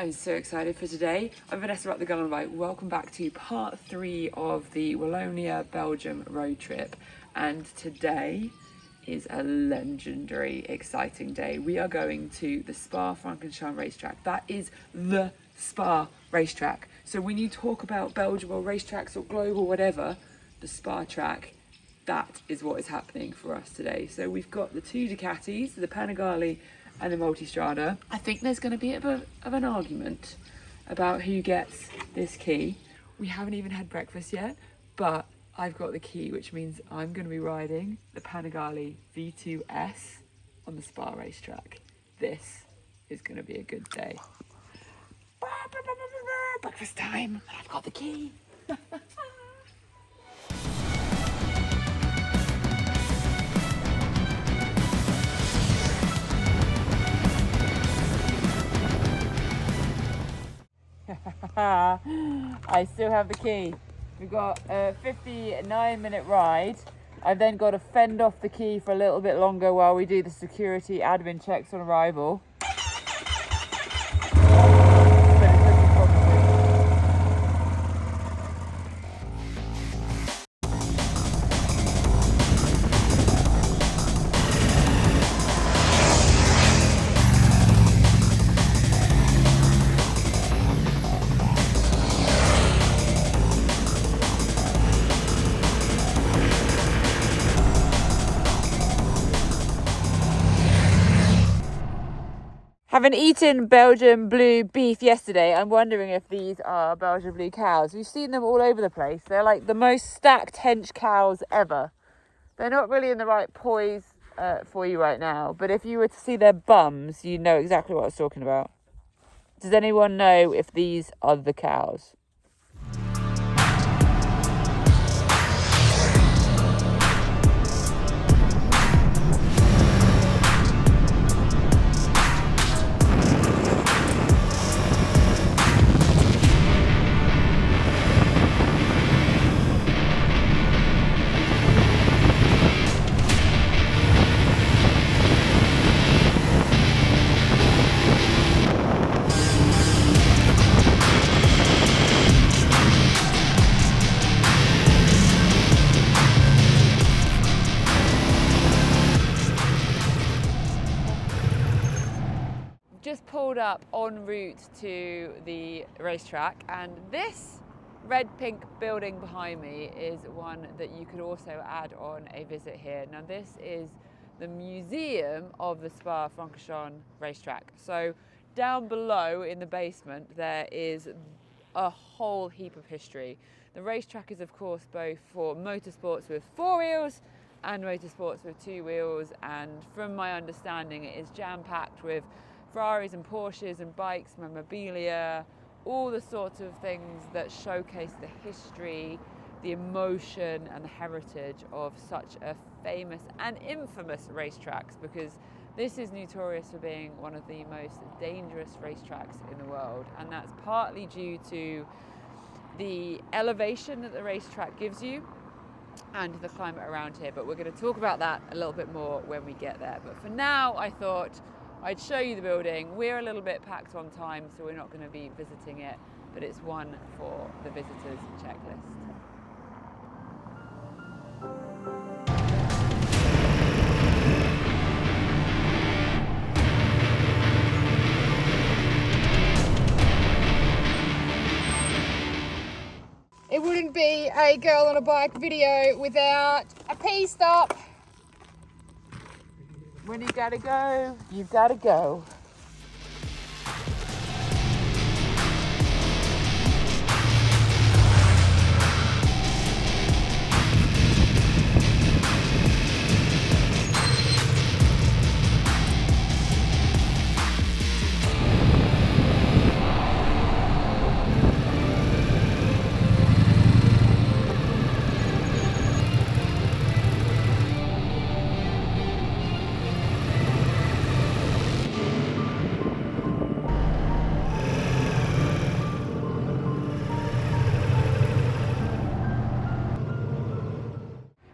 I'm so excited for today. I'm Vanessa at TheGirlOnABike. Welcome back to part 3 of the Wallonia, Belgium road trip. And today is a legendary, exciting day. We are going to the Spa-Francorchamps Racetrack. That is the Spa racetrack. So when you talk about Belgium or racetracks or global, whatever, the Spa track, that is what is happening for us today. So we've got the two Ducatis, the Panigale and the Multistrada. I think there's going to be a bit of an argument about who gets this key. We haven't even had breakfast yet, but I've got the key, which means I'm going to be riding the Panigale V2S on the Spa racetrack. This is going to be a good day. Breakfast time, I've got the key. I still have the key. We've got a 59-minute ride. I've then got to fend off the key for a little bit longer while we do the security admin checks on arrival. Having eaten Belgian blue beef yesterday, I'm wondering if these are Belgian blue cows. We've seen them all over the place. They're like the most stacked hench cows ever. They're not really in the right poise for you right now, but if you were to see their bums, you know exactly what I was talking about. Does anyone know if these are the cows? Just pulled up en route to the racetrack, and this red-pink building behind me is one that you could also add on a visit here. Now this is the museum of the Spa-Francorchamps Racetrack. So down below in the basement there is a whole heap of history. The racetrack is of course both for motorsports with 4 wheels and motorsports with 2 wheels, and from my understanding it is jam-packed with Ferraris and Porsches and bikes, memorabilia, all the sorts of things that showcase the history, the emotion and the heritage of such a famous and infamous racetracks, because this is notorious for being one of the most dangerous racetracks in the world, and that's partly due to the elevation that the racetrack gives you and the climate around here. But we're going to talk about that a little bit more when we get there. But for now I thought I'd show you the building. We're a little bit packed on time, so we're not going to be visiting it, but it's one for the visitors checklist. It wouldn't be a girl on a bike video without a pee stop. When you gotta go, you've gotta go.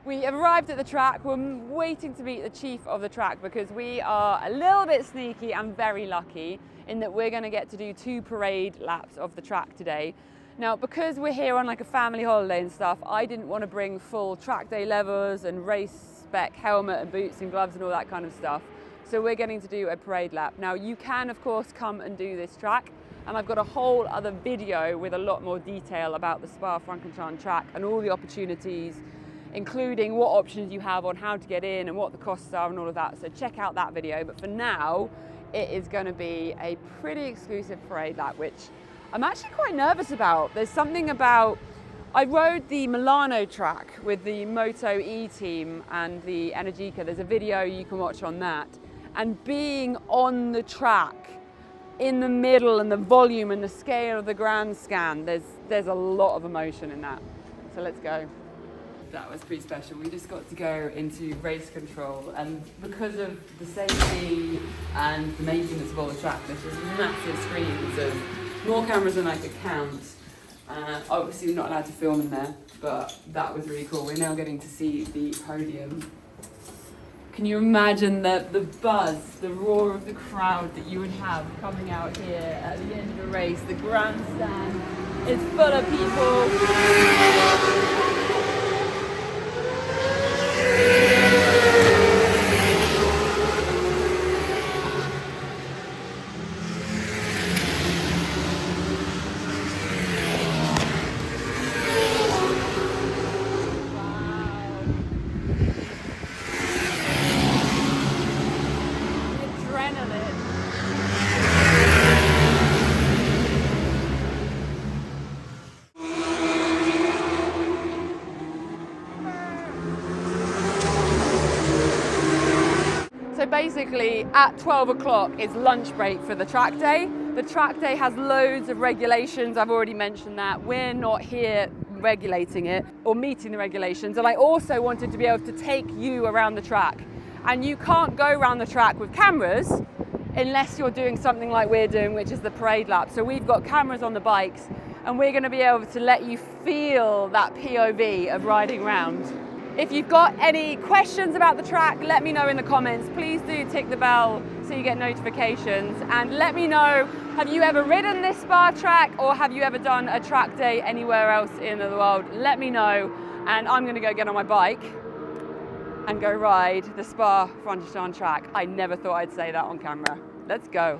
We have arrived at the track. We're waiting to meet the chief of the track because we are a little bit sneaky and very lucky in that we're going to get to do 2 parade laps of the track today. Now, because we're here on like a family holiday and stuff, I didn't want to bring full track day levers and race spec helmet and boots and gloves and all that kind of stuff. So we're getting to do a parade lap. Now, you can of course come and do this track, and I've got a whole other video with a lot more detail about the Spa-Francorchamps track and all the opportunities, including what options you have on how to get in and what the costs are and all of that. So check out that video. But for now, it is going to be a pretty exclusive parade lap, which I'm actually quite nervous about. There's something about, I rode the Milano track with the Moto E team and the Energica. There's a video you can watch on that. And being on the track in the middle and the volume and the scale of the grandstand, there's a lot of emotion in that. So let's go. That was pretty special. We just got to go into race control, and because of the safety and the maintenance of all the track, there's just massive screens and more cameras than I could count. Obviously we're not allowed to film in there, but that was really cool. We're now getting to see the podium. Can you imagine the buzz, the roar of the crowd that you would have coming out here at the end of the race? The grandstand is full of people. So basically at 12 o'clock is lunch break for the track day. The track day has loads of regulations. I've already mentioned that. We're not here regulating it or meeting the regulations. And I also wanted to be able to take you around the track. And you can't go around the track with cameras unless you're doing something like we're doing, which is the parade lap. So we've got cameras on the bikes and we're going to be able to let you feel that POV of riding around. If you've got any questions about the track, let me know in the comments. Please do tick the bell so you get notifications. And let me know, have you ever ridden this Spa track or have you ever done a track day anywhere else in the world? Let me know, and I'm gonna go get on my bike and go ride the Spa-Francorchamps track. I never thought I'd say that on camera. Let's go.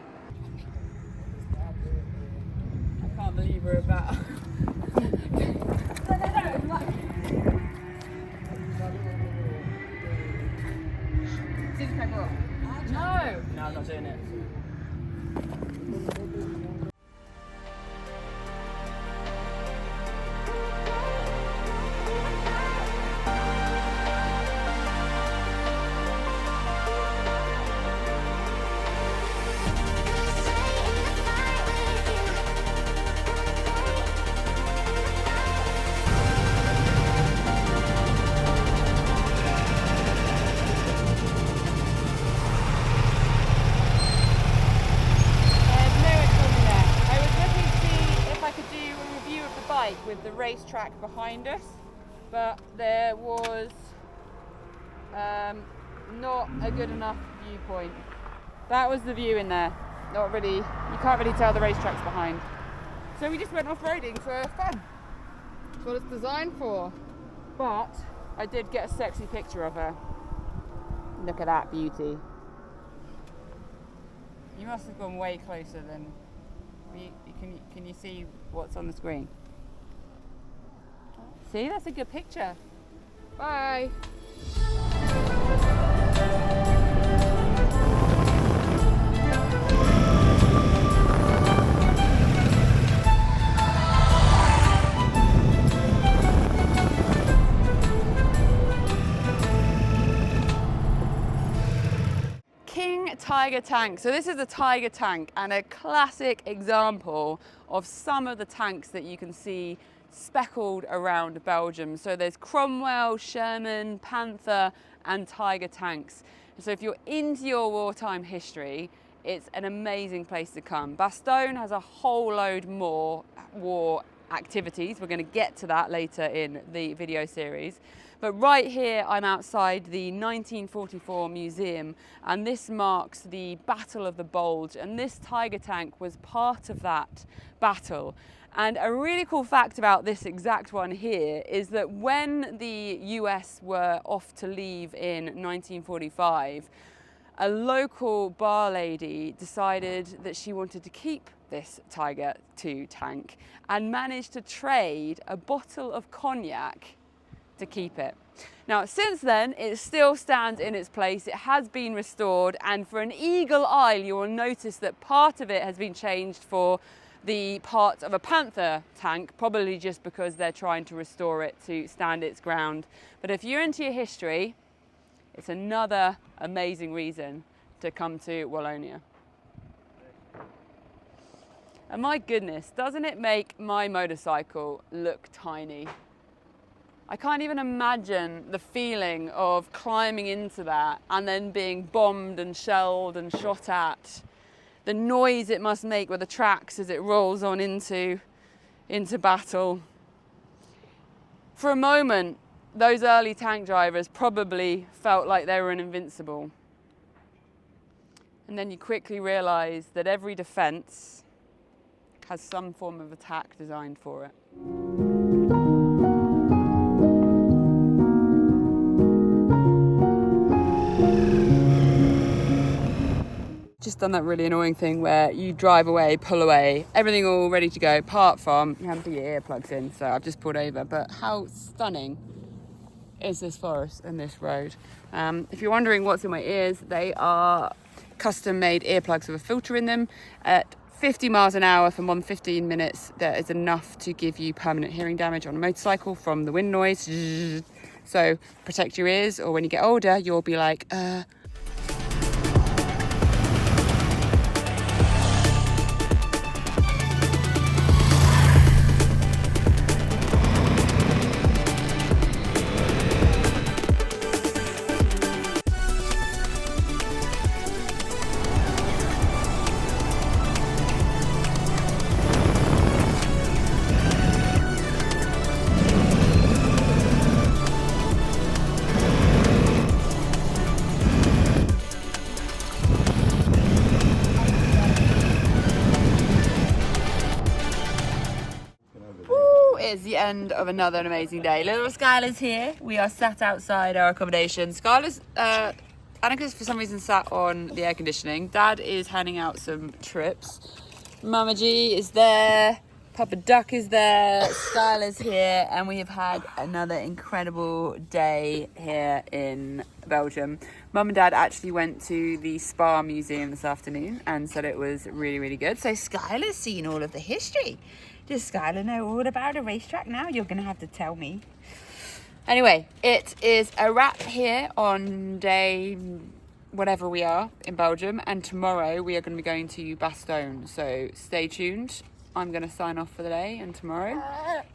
I can't believe we're about... No! No, I'm not doing it. With the racetrack behind us, but there was not a good enough viewpoint. That was the view in there. Not really, you can't really tell the racetrack's behind. So we just went off-roading for fun. That's what it's designed for. But I did get a sexy picture of her. Look at that beauty. You must have gone way closer than... Can you see what's on the screen? See, that's a good picture. Bye. Tiger tank. So this is a Tiger tank and a classic example of some of the tanks that you can see speckled around Belgium. So there's Cromwell, Sherman, Panther and Tiger tanks. So if you're into your wartime history, it's an amazing place to come. Bastogne has a whole load more war activities. We're going to get to that later in the video series. But right here, I'm outside the 1944 museum, and this marks the Battle of the Bulge, and this tiger tank was part of that battle. And a really cool fact about this exact one here is that when the US were off to leave in 1945, a local bar lady decided that she wanted to keep this Tiger II tank and managed to trade a bottle of cognac to keep it. Now, since then, it still stands in its place. It has been restored, and for an eagle eye, you will notice that part of it has been changed for the part of a Panther tank, probably just because they're trying to restore it to stand its ground. But if you're into your history, it's another amazing reason to come to Wallonia. And my goodness, doesn't it make my motorcycle look tiny? I can't even imagine the feeling of climbing into that and then being bombed and shelled and shot at. The noise it must make with the tracks as it rolls on into battle. For a moment, those early tank drivers probably felt like they were invincible. And then you quickly realise that every defence has some form of attack designed for it. Just done that really annoying thing where you drive away, pull away, everything all ready to go, apart from you haven't put your earplugs in, so I've just pulled over. But how stunning is this forest and this road? If you're wondering what's in my ears, they are custom-made earplugs with a filter in them. At 50 miles an hour for more than 15 minutes, that is enough to give you permanent hearing damage on a motorcycle from the wind noise. So protect your ears, or when you get older, you'll be like, It's the end of another amazing day. Little Skylar's here. We are sat outside our accommodation. Skylar's, Annika's for some reason sat on the air conditioning. Dad is handing out some trips. Mama G is there. Papa Duck is there. Skylar's here. And we have had another incredible day here in Belgium. Mum and Dad actually went to the Spa Museum this afternoon and said it was really, really good. So Skylar's seen all of the history. Does Skylar know all about a racetrack now? You're going to have to tell me. Anyway, it is a wrap here on day whatever we are in Belgium. And tomorrow we are going to be going to Bastogne. So stay tuned. I'm going to sign off for the day. And tomorrow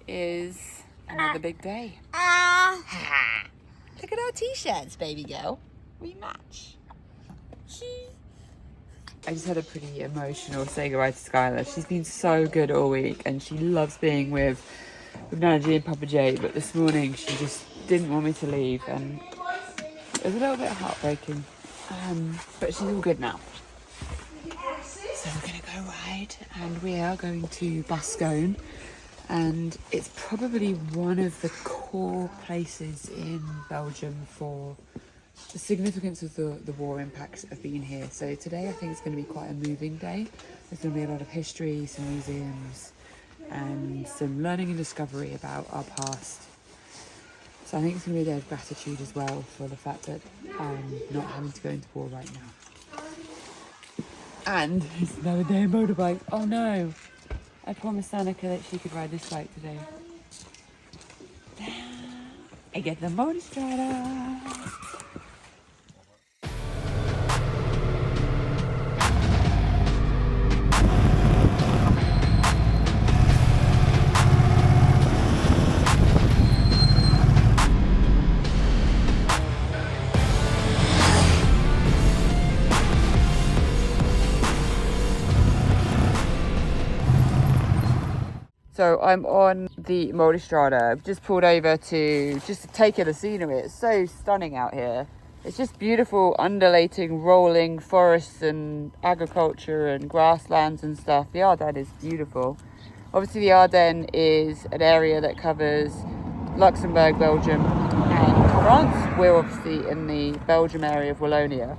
is another big day. Look at our t-shirts, baby girl. We match. I just had a pretty emotional say goodbye to Skylar. She's been so good all week and she loves being with Nana G and Papa J, but this morning she just didn't want me to leave and it was a little bit heartbreaking. But she's all good now. So we're going to go ride and we are going to Bastogne, and it's probably one of the core places in Belgium for the significance of the war impacts of being here. So today I think it's going to be quite a moving day. There's going to be a lot of history, some museums and some learning and discovery about our past. So I think it's going to be a day of gratitude as well for the fact that I'm not having to go into war right now. And it's another day of motorbike. Oh no! I promised Annika that she could ride this bike today. I get the motorstrider. So I'm on the Multistrada. I've just pulled over to take in the scenery. It's so stunning out here. It's just beautiful, undulating, rolling forests and agriculture and grasslands and stuff. The Ardennes is beautiful. Obviously the Ardennes is an area that covers Luxembourg, Belgium and France. We're obviously in the Belgium area of Wallonia.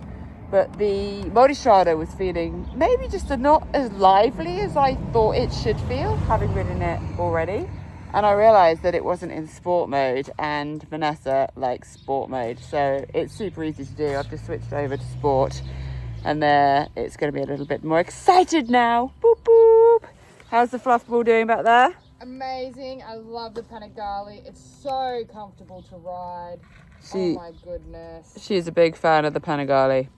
But the Multistrada was feeling maybe just not as lively as I thought it should feel, having ridden it already. And I realised that it wasn't in sport mode, and Vanessa likes sport mode. So it's super easy to do. I've just switched over to sport, and there it's going to be a little bit more excited now. Boop, boop. How's the fluff ball doing back there? Amazing. I love the Panigale. It's so comfortable to ride. Oh my goodness. She's a big fan of the Panigale.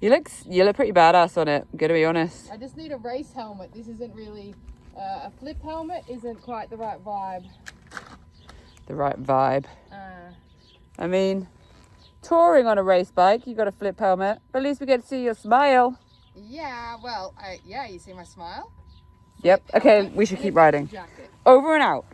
You look pretty badass on it, I'm gonna be honest. I just need a race helmet. This isn't really a flip helmet. Isn't quite the right vibe. The right vibe. I mean, touring on a race bike, you got a flip helmet, but at least we get to see your smile. Yeah. Well, yeah. You see my smile? Yep. Okay, we should keep riding. Jacket. Over and out.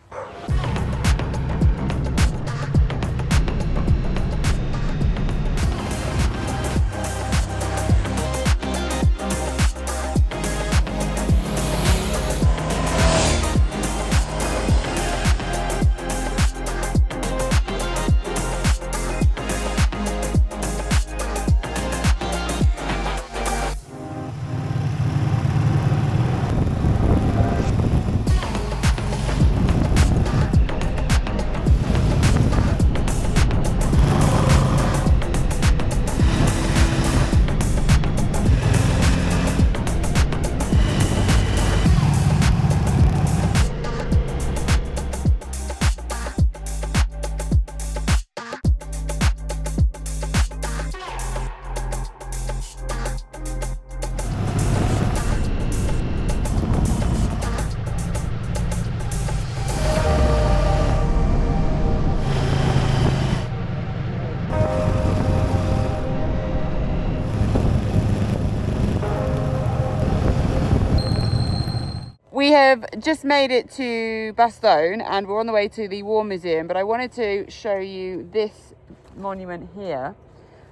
We have just made it to Bastogne and we're on the way to the War Museum, but I wanted to show you this monument here.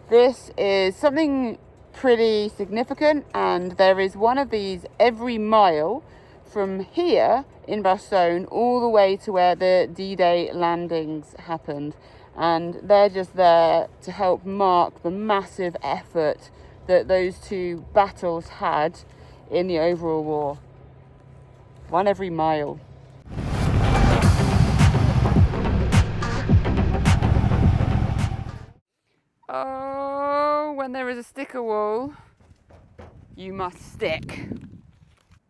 This is something pretty significant, and there is one of these every mile from here in Bastogne all the way to where the D-Day landings happened, and they're just there to help mark the massive effort that those two battles had in the overall war. One every mile. Oh, when there is a sticker wall, you must stick.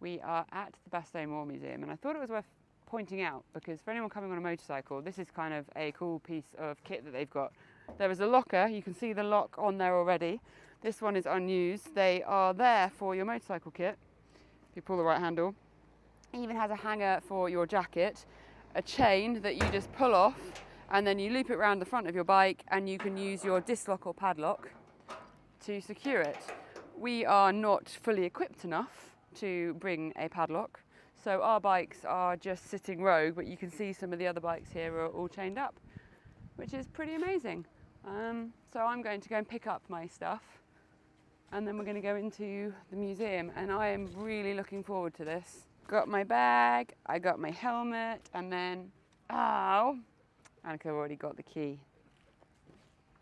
We are at the Bastogne War Museum, and I thought it was worth pointing out because for anyone coming on a motorcycle, this is kind of a cool piece of kit that they've got. There is a locker, you can see the lock on there already. This one is unused. They are there for your motorcycle kit. If you pull the right handle. It even has a hanger for your jacket, a chain that you just pull off, and then you loop it around the front of your bike, and you can use your disc lock or padlock to secure it. We are not fully equipped enough to bring a padlock, so our bikes are just sitting rogue, but you can see some of the other bikes here are all chained up, which is pretty amazing. So I'm going to go and pick up my stuff, and then we're going to go into the museum, and I am really looking forward to this. Got my bag, I got my helmet, and then, oh, Annika already got the key.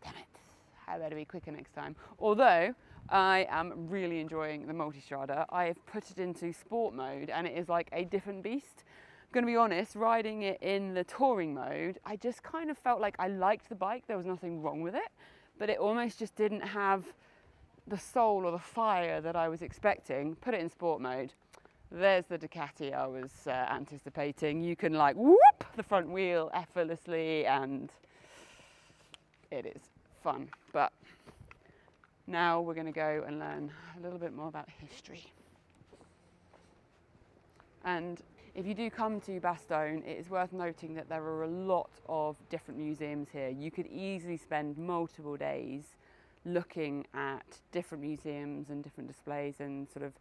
Damn it, I better be quicker next time. Although, I am really enjoying the Multistrada. I have put it into sport mode, and it is like a different beast. I'm gonna be honest, riding it in the touring mode, I just kind of felt like I liked the bike, there was nothing wrong with it, but it almost just didn't have the soul or the fire that I was expecting. Put it in sport mode. There's the Ducati I was anticipating. You can like whoop the front wheel effortlessly, and it is fun. But now we're going to go and learn a little bit more about history. And if you do come to Bastogne, it is worth noting that there are a lot of different museums here. You could easily spend multiple days looking at different museums and different displays and sort of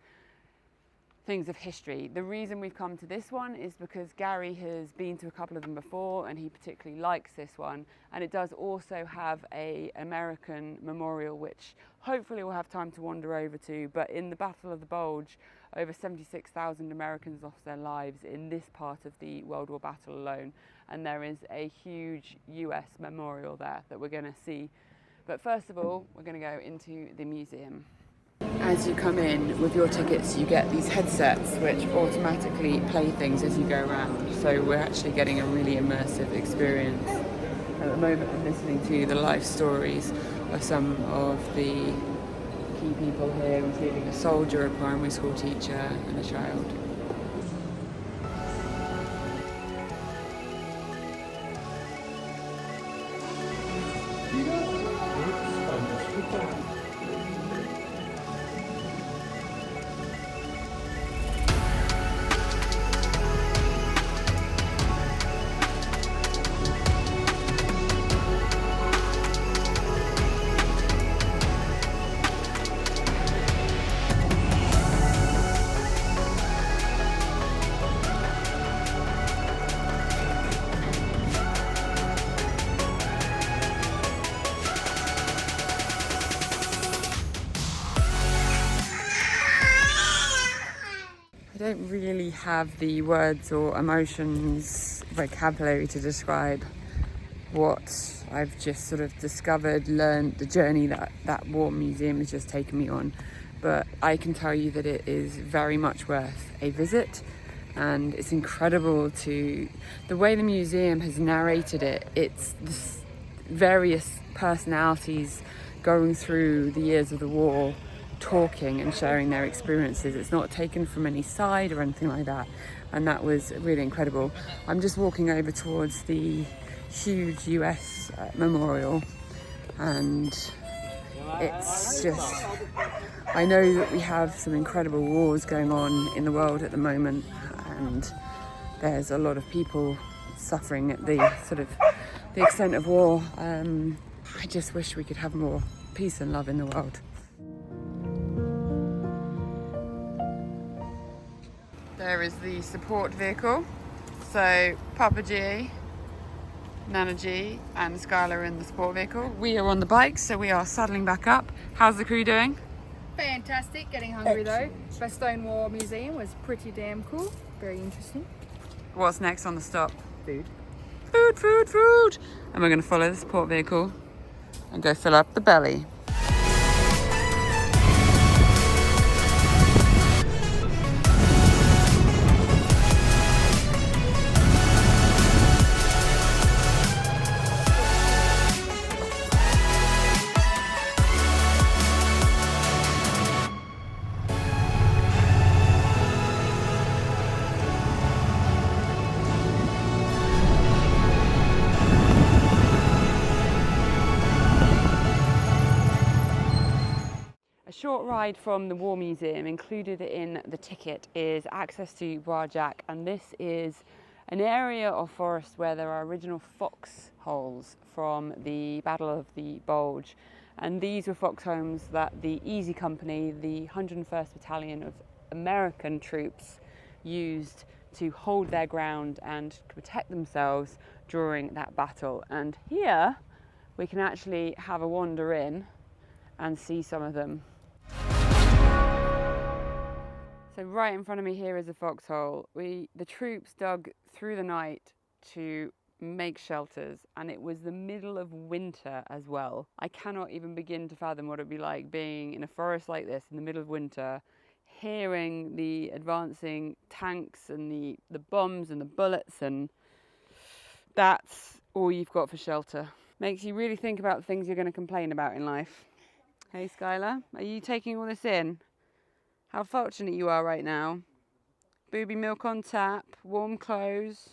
things of history. The reason we've come to this one is because Gary has been to a couple of them before and he particularly likes this one, and it does also have an American memorial which hopefully we'll have time to wander over to. But in the Battle of the Bulge, over 76,000 Americans lost their lives in this part of the World War battle alone, and there is a huge US memorial there that we're going to see. But first of all, we're going to go into the museum. As you come in with your tickets, you get these headsets which automatically play things as you go around. So we're actually getting a really immersive experience. At the moment I'm listening to the life stories of some of the key people here, including a soldier, a primary school teacher and a child. I don't really have the words or emotions, vocabulary to describe what I've just sort of discovered, learned, the journey that War Museum has just taken me on. But I can tell you that it is very much worth a visit, and it's incredible to the way the museum has narrated it. It's this various personalities going through the years of the war, talking and sharing their experiences. It's not taken from any side or anything like that, and that was really incredible. I'm just walking over towards the huge US memorial, and it's just, I know that we have some incredible wars going on in the world at the moment, and there's a lot of people suffering at the sort of the extent of war. I just wish we could have more peace and love in the world. There is the support vehicle. So Papa G, Nana G and Skylar are in the support vehicle. We are on the bikes, so we are saddling back up. How's the crew doing? Fantastic, getting hungry though. Bastogne War Museum was pretty damn cool, very interesting. What's next on the stop? Food. Food, food, food! And we're going to follow the support vehicle and go fill up the belly. Short ride from the War Museum. Included in the ticket is access to Bois Jacques, and this is an area of forest where there are original foxholes from the Battle of the Bulge, and these were foxholes that the Easy Company, the 101st Battalion of American troops, used to hold their ground and protect themselves during that battle. And here we can actually have a wander in and see some of them. So right in front of me here is a foxhole. The troops dug through the night to make shelters, and it was the middle of winter as well. I cannot even begin to fathom what it would be like being in a forest like this in the middle of winter, hearing the advancing tanks and the bombs and the bullets, and that's all you've got for shelter. Makes you really think about the things you're going to complain about in life. Hey Skylar, are you taking all this in? How fortunate you are right now. Booby milk on tap, warm clothes.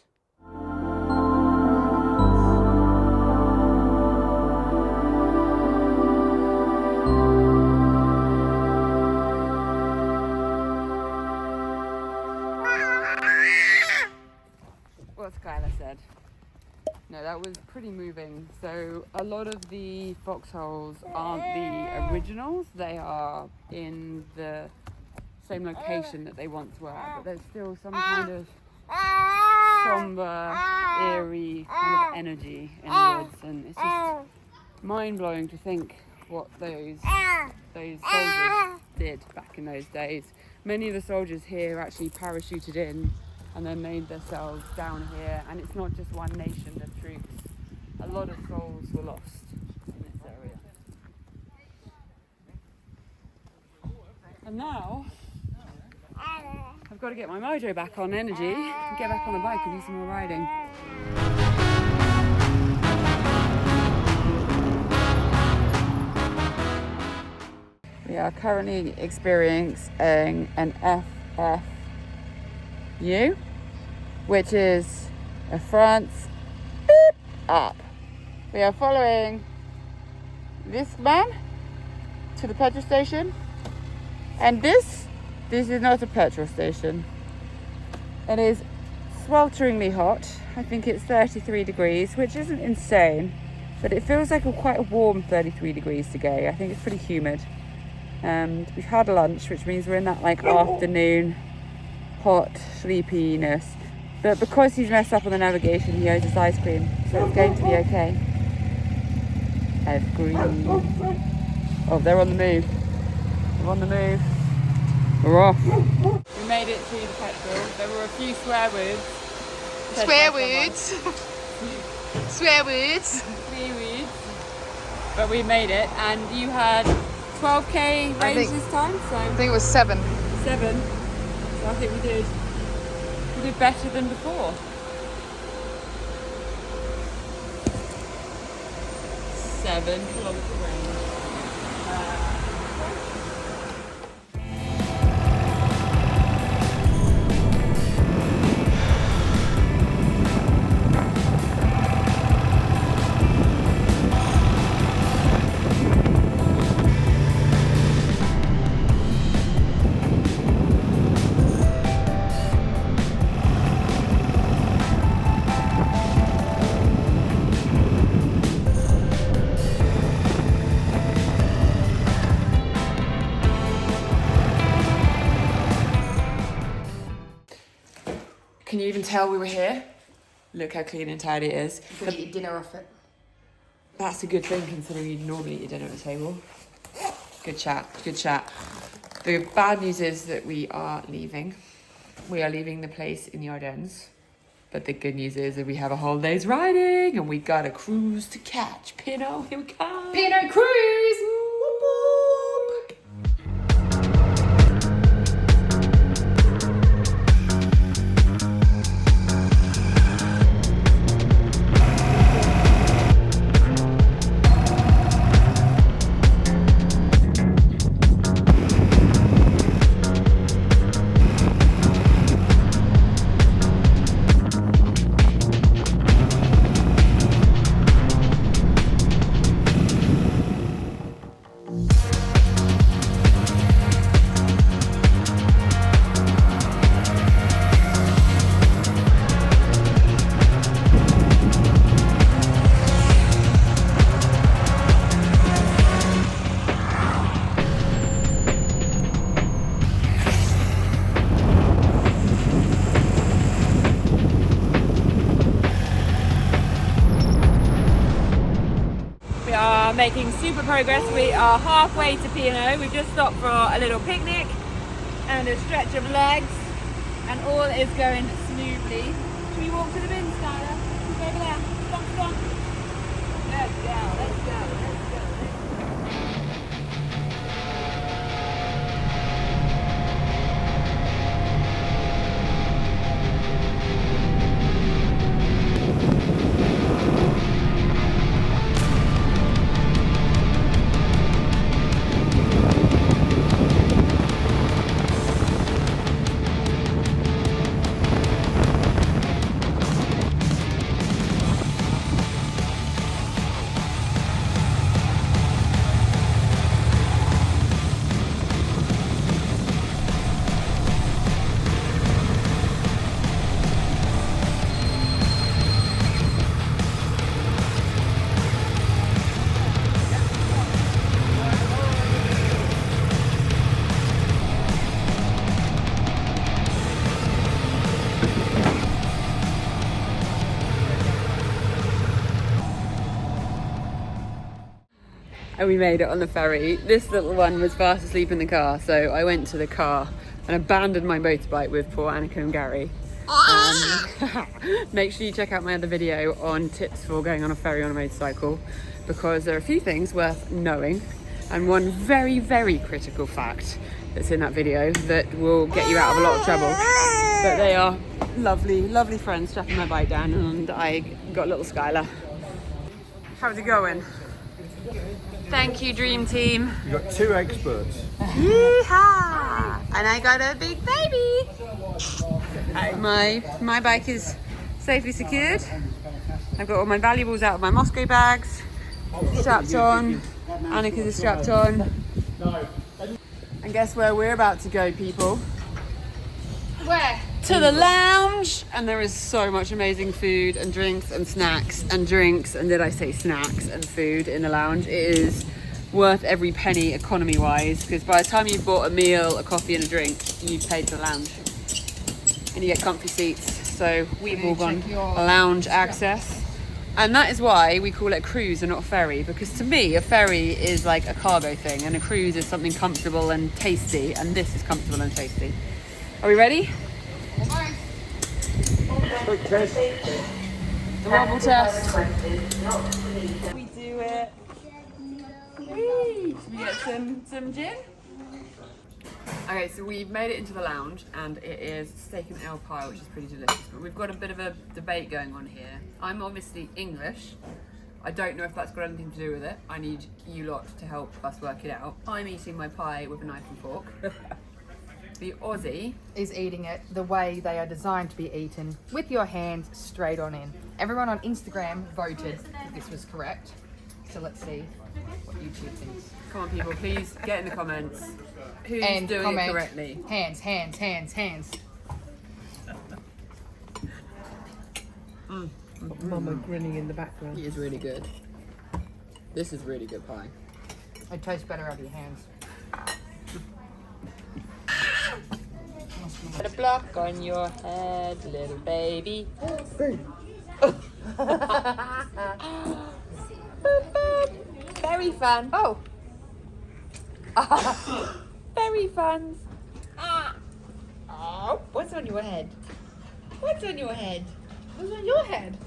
What Skylar said. No, that was pretty moving. So a lot of the foxholes aren't the originals. They are in the same location that they once were, but there's still some kind of somber, eerie kind of energy in the woods, and it's just mind-blowing to think what those soldiers did back in those days. Many of the soldiers here actually parachuted in and then made themselves down here, and it's not just one nation of troops. A lot of souls were lost in this area. And now I've got to get my mojo back on energy and get back on the bike and do some more riding. We are currently experiencing an FFU, which is a France beep up. We are following this man to the petrol station, and this is not a petrol station. It is swelteringly hot. I think it's 33 degrees, which isn't insane, but it feels like quite a warm 33 degrees today. I think it's pretty humid. We've had lunch, which means we're in that like afternoon hot sleepiness, but because he's messed up on the navigation, he owes us ice cream, so it's going to be okay. Ice cream. Oh, they're on the move. They're on the move. We're off. We made it to the petrol. There were a few swear words. Swear words. Swear words. Swear words. But we made it, and you had 12k range this time, so I think it was 7. 7. So I think we did better than before. 7 kilometre range. Can you even tell we were here? Look how clean and tidy it is. You could eat dinner off it. That's a good thing considering you normally eat your dinner at the table. Good chat, good chat. The bad news is that we are leaving. We are leaving the place in the Ardennes. But the good news is that we have a whole day's riding and we got a cruise to catch. Pinot, here we come. Pinot cruise! Whoop, whoop. Making super progress. We are halfway to Pinot. We've just stopped for a little picnic and a stretch of legs, and all is going smoothly. Should we walk to the bin, Skylar? Go over there. Stop, stop. Let's go, let's go, let's go. and we made it on the ferry. This little one was fast asleep in the car, so I went to the car and abandoned my motorbike with poor Annika and Gary. Make sure you check out my other video on tips for going on a ferry on a motorcycle, because there are a few things worth knowing, and one very, very critical fact that's in that video that will get you out of a lot of trouble. But they are lovely, lovely friends strapping my bike down, and I got little Skylar. How's it going? Thank you, dream team. You got 2 experts. Yeehaw! And I got a big baby. My bike is safely secured. I've got all my valuables out of my Moscow bags, strapped on. Annika's is strapped on. And guess where we're about to go, people? Where? To the lounge. And there is so much amazing food and drinks and snacks and drinks, and did I say snacks and food in the lounge? It is worth every penny economy wise, because by the time you've bought a meal, a coffee and a drink, you've paid for the lounge. And you get comfy seats. So we've all gone lounge access. And that is why we call it a cruise and not a ferry, because to me a ferry is like a cargo thing and a cruise is something comfortable and tasty, and this is comfortable and tasty. Are we ready? Quick test. The wobble test. We do it. Whee! Should we get some gin? Okay, so we've made it into the lounge, and it is steak and ale pie, which is pretty delicious. But we've got a bit of a debate going on here. I'm obviously English. I don't know if that's got anything to do with it. I need you lot to help us work it out. I'm eating my pie with a knife and fork. The Aussie is eating it the way they are designed to be eaten, with your hands straight on in. Everyone on Instagram voted that this was correct. So let's see what YouTube thinks. Come on, people, please get in the comments. Who's And doing comment, it correctly? Hands, hands, hands, hands. Mama grinning in the background. It is really good. This is really good pie. It tastes better out of your hands. Put a block on your head, little baby. Very fun. Oh, Very fun. Oh, what's on your head? What's on your head? what's on your head?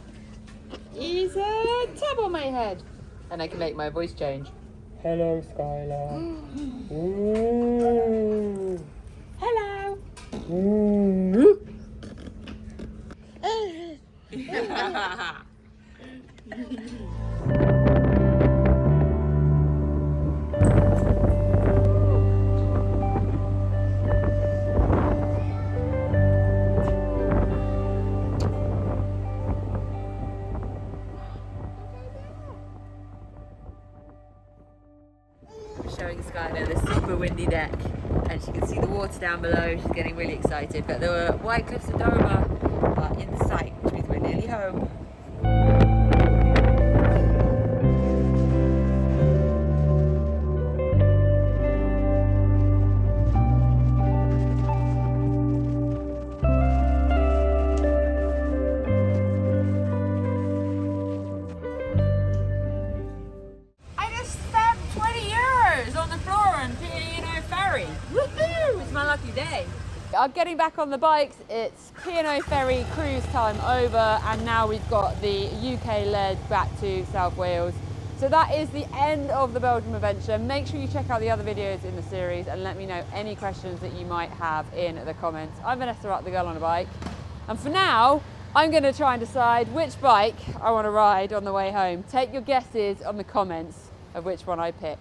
Is a tab on my head. And I can make my voice change. Hello, Skylar. Hello. Showing Skylar the super windy deck, and she can see the water down below. She's getting really excited, but the White Cliffs of Dover are in sight, which means we're nearly home. Getting back on the bikes, it's P&O Ferry cruise time over, and now we've got the UK leg back to South Wales. So that is the end of the Belgium adventure. Make sure you check out the other videos in the series and let me know any questions that you might have in the comments. I'm Vanessa at The Girl on a Bike, and for now I'm going to try and decide which bike I want to ride on the way home. Take your guesses on the comments of which one I pick.